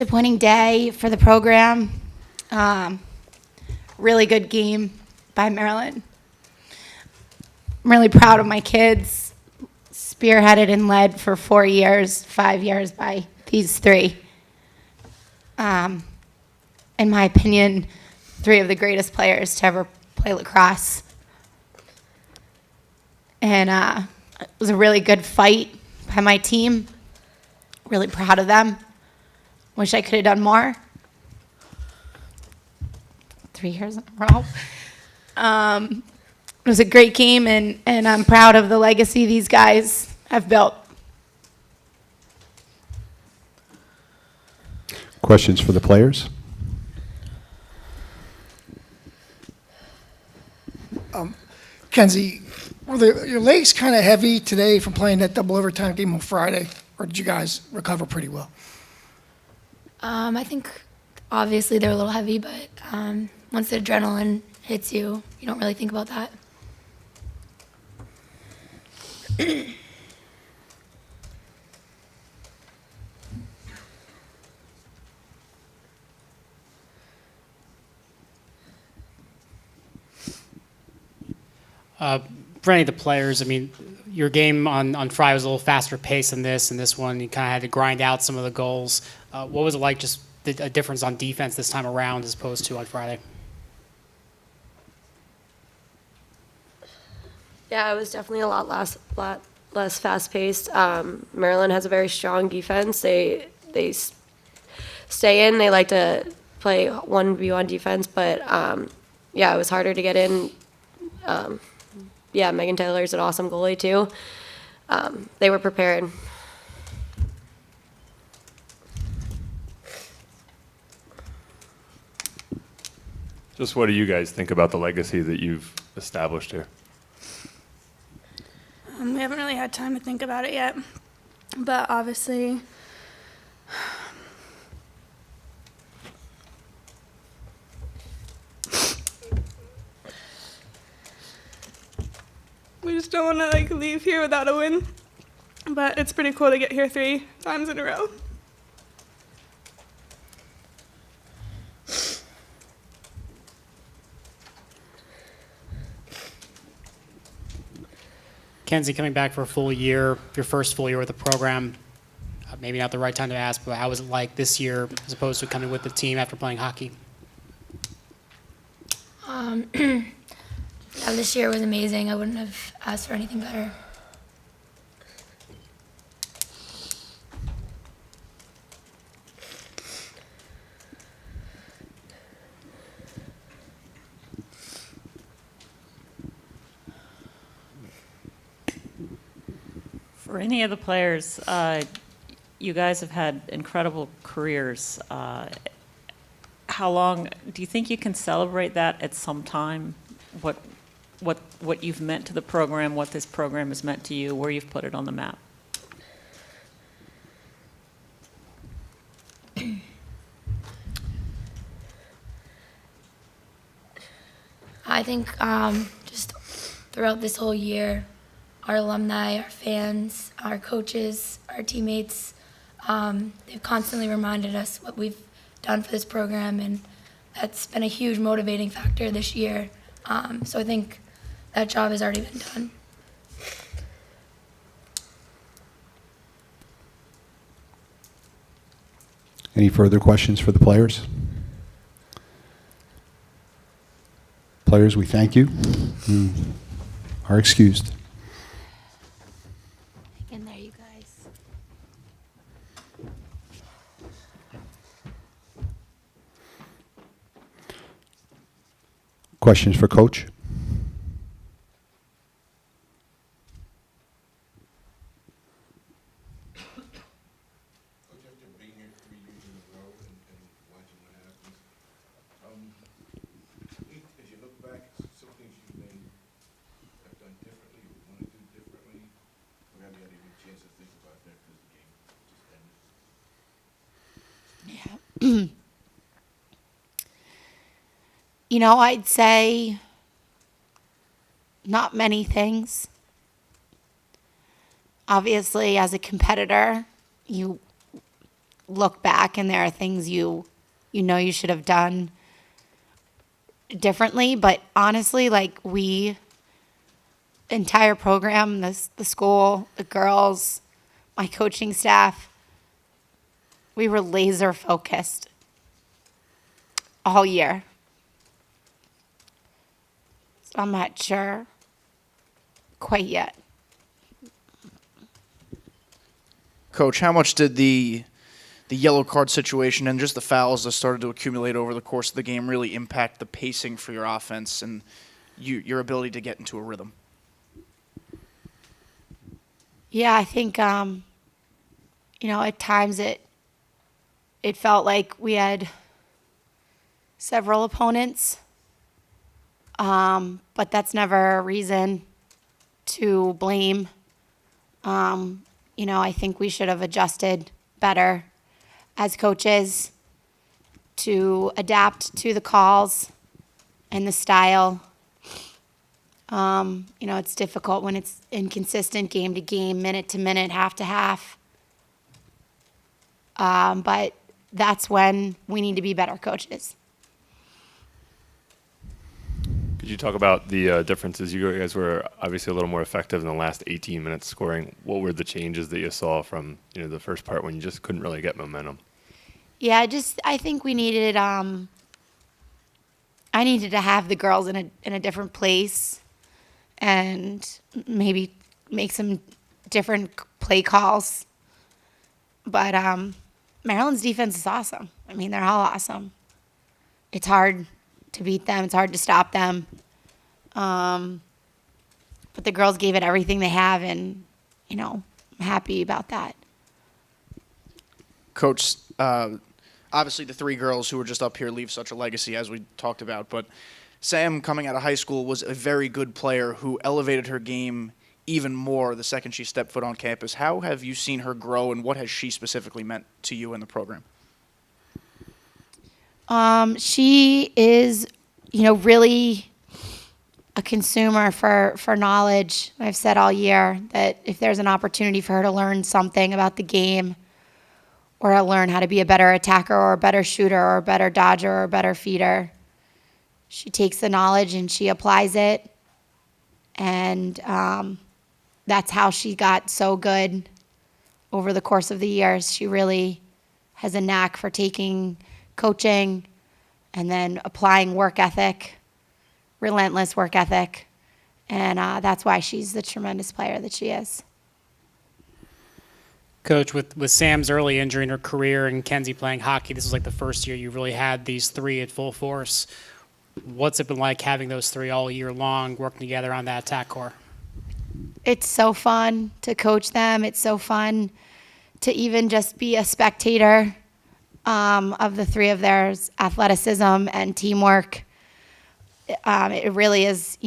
Disappointing day for the program. Really good game by Maryland. I'm really proud of my kids. Spearheaded and led for 4 years, 5 years by these three. In my opinion, three of the greatest players to ever play lacrosse. And it was a really good fight by my team. Really proud of them. Wish I could have done more. 3 years in a row. It was a great game, and I'm proud of the legacy these guys have built. Questions for the players? Kenzie, were your legs kind of heavy today from playing that double overtime game on Friday, or did you guys recover pretty well? I think obviously they're a little heavy, but once the adrenaline hits you, you don't really think about that. For any of the players, I mean, your game on Friday was a little faster paced than this, and this one you kind of had to grind out some of the goals. What was it like, just a difference on defense this time around as opposed to on Friday? Yeah, it was definitely a lot less fast paced. Maryland has a very strong defense. They stay in. They like to play 1v1 defense, but yeah, it was harder to get in. Yeah, Megan Taylor's an awesome goalie too. They were prepared. Just what do you guys think about the legacy that you've established here? We haven't really had time to think about it yet, but obviously we just don't want to leave here without a win, but it's pretty cool to get here 3 times in a row. Kenzie, coming back for a full year, your first full year with the program, maybe not the right time to ask, but how was it like this year as opposed to coming with the team after playing hockey? Yeah, this year was amazing. I wouldn't have asked for anything better. For any of the players, you guys have had incredible careers. How long do you think you can celebrate that at some time? What you've meant to the program, what this program has meant to you, where you've put it on the map? I think just throughout this whole year, our alumni, our fans, our coaches, our teammates, they've constantly reminded us what we've done for this program, and that's been a huge motivating factor this year. So I think that job has already been done. Any further questions for the players? Players, we thank you. You are excused. Hang in there, you guys. Questions for Coach? Coach, after being here 3 years in a row and watching what happens, as you look back, some things you may have done differently or want to do differently, or have you had even a chance to think about that because the game just ended? Yeah. You know, I'd say not many things. Obviously, as a competitor, you look back and there are things you know you should have done differently. But honestly, like entire program, the school, the girls, my coaching staff, we were laser focused all year. So I'm not sure quite yet. Coach, how much did the yellow card situation and just the fouls that started to accumulate over the course of the game really impact the pacing for your offense and your ability to get into a rhythm? Yeah, I think at times it felt like we had several opponents, but that's never a reason to blame. I think we should have adjusted better as coaches to adapt to the calls and the style. It's difficult when it's inconsistent game to game, minute to minute, half to half. But that's when we need to be better coaches. Could you talk about the differences? You guys were obviously a little more effective in the last 18 minutes scoring. What were the changes that you saw from the first part when you just couldn't really get momentum? Yeah, I think we needed. I needed to have the girls in a different place, and maybe make some different play calls. But Maryland's defense is awesome. I mean, they're all awesome. It's hard to beat them. It's hard to stop them. But the girls gave it everything they have, and I'm happy about that. Coach, obviously the three girls who were just up here leave such a legacy, as we talked about, but Sam, coming out of high school, was a very good player who elevated her game even more the second she stepped foot on campus. How have you seen her grow, and what has she specifically meant to you in the program? She is, really a consumer for knowledge. I've said all year that if there's an opportunity for her to learn something about the game, or to learn how to be a better attacker or a better shooter or a better dodger or a better feeder, she takes the knowledge and she applies it. And that's how she got so good over the course of the years. She really has a knack for taking coaching and then applying work ethic, relentless work ethic. And that's why she's the tremendous player that she is. Coach, with Sam's early injury in her career and Kenzie playing hockey, this was like the first year you really had these three at full force. What's it been like having those three all year long working together on that attack core? It's so fun to coach them. It's so fun to even just be a spectator of the three of theirs athleticism and teamwork. It really is,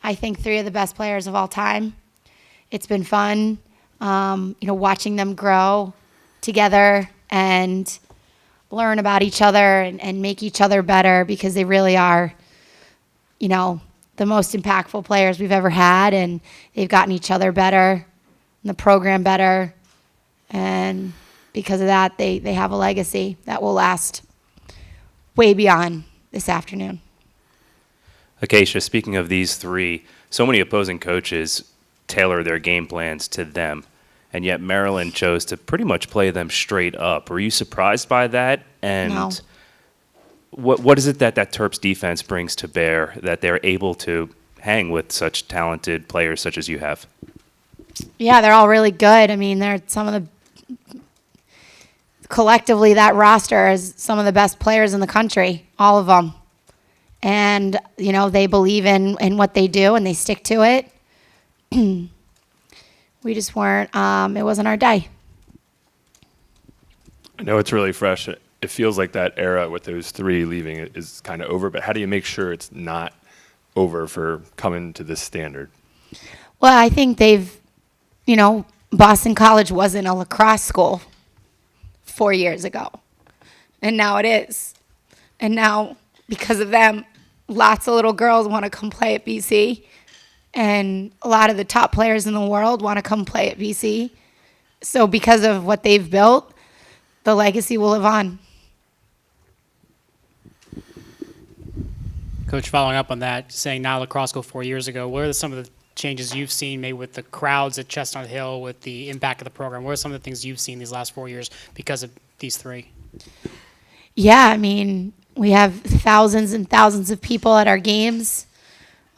I think three of the best players of all time. It's been fun. Watching them grow together and learn about each other and make each other better, because they really are, the most impactful players we've ever had, and they've gotten each other better and the program better. And because of that, they have a legacy that will last way beyond this afternoon. Acacia, speaking of these three, so many opposing coaches tailor their game plans to them, and yet Maryland chose to pretty much play them straight up. Were you surprised by that? And No. what is it that Terps defense brings to bear that they're able to hang with such talented players such as you have? Yeah, they're all really good. I mean, they're some of the collectively, that roster is some of the best players in the country, all of them. And, they believe in what they do and they stick to it. We just weren't, it wasn't our day. I know it's really fresh. It feels like that era with those three leaving is kind of over, but how do you make sure it's not over for coming to this standard? Well, I think Boston College wasn't a lacrosse school 4 years ago. And now it is. And now, because of them, lots of little girls want to come play at BC. And a lot of the top players in the world want to come play at BC. So because of what they've built, the legacy will live on. Coach, following up on that, saying now lacrosse go 4 years ago, what are some of the changes you've seen maybe with the crowds at Chestnut Hill, with the impact of the program? What are some of the things you've seen these last 4 years because of these three? Yeah, I mean, we have thousands and thousands of people at our games.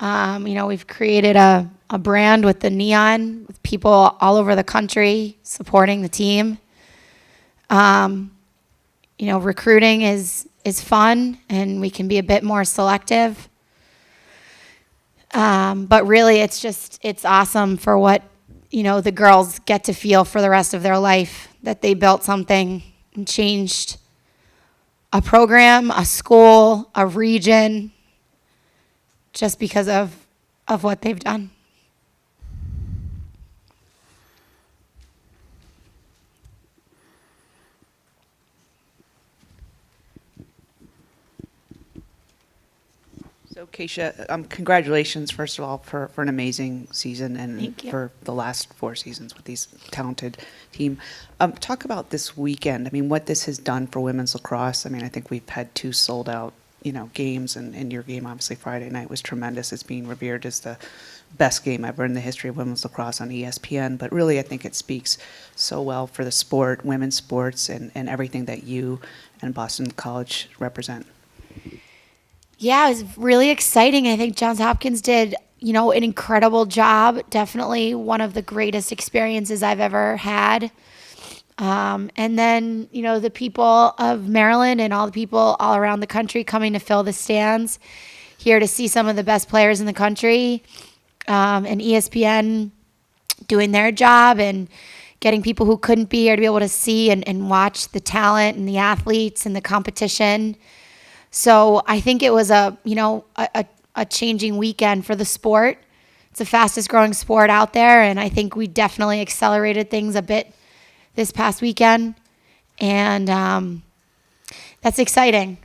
We've created a brand with the neon, with people all over the country supporting the team. Recruiting is fun, and we can be a bit more selective. But really, it's awesome for what, the girls get to feel for the rest of their life, that they built something and changed a program, a school, a region, just because of what they've done. So, Keisha, congratulations, first of all, for an amazing season and Thank you. for the last 4 seasons with these talented team. Talk about this weekend. I mean, what this has done for women's lacrosse. I mean, I think we've had 2 sold-out, games, and your game, obviously, Friday night was tremendous. It's being revered as the best game ever in the history of women's lacrosse on ESPN. But really, I think it speaks so well for the sport, women's sports, and everything that you and Boston College represent. Yeah, it was really exciting. I think Johns Hopkins did, an incredible job. Definitely one of the greatest experiences I've ever had. And then, the people of Maryland and all the people all around the country coming to fill the stands here to see some of the best players in the country, and ESPN doing their job and getting people who couldn't be here to be able to see and watch the talent and the athletes and the competition. So I think it was a changing weekend for the sport. It's the fastest growing sport out there, and I think we definitely accelerated things a bit this past weekend, and that's exciting.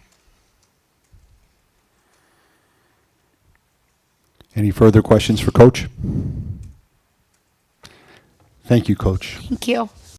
Any further questions for Coach? Thank you, Coach. Thank you.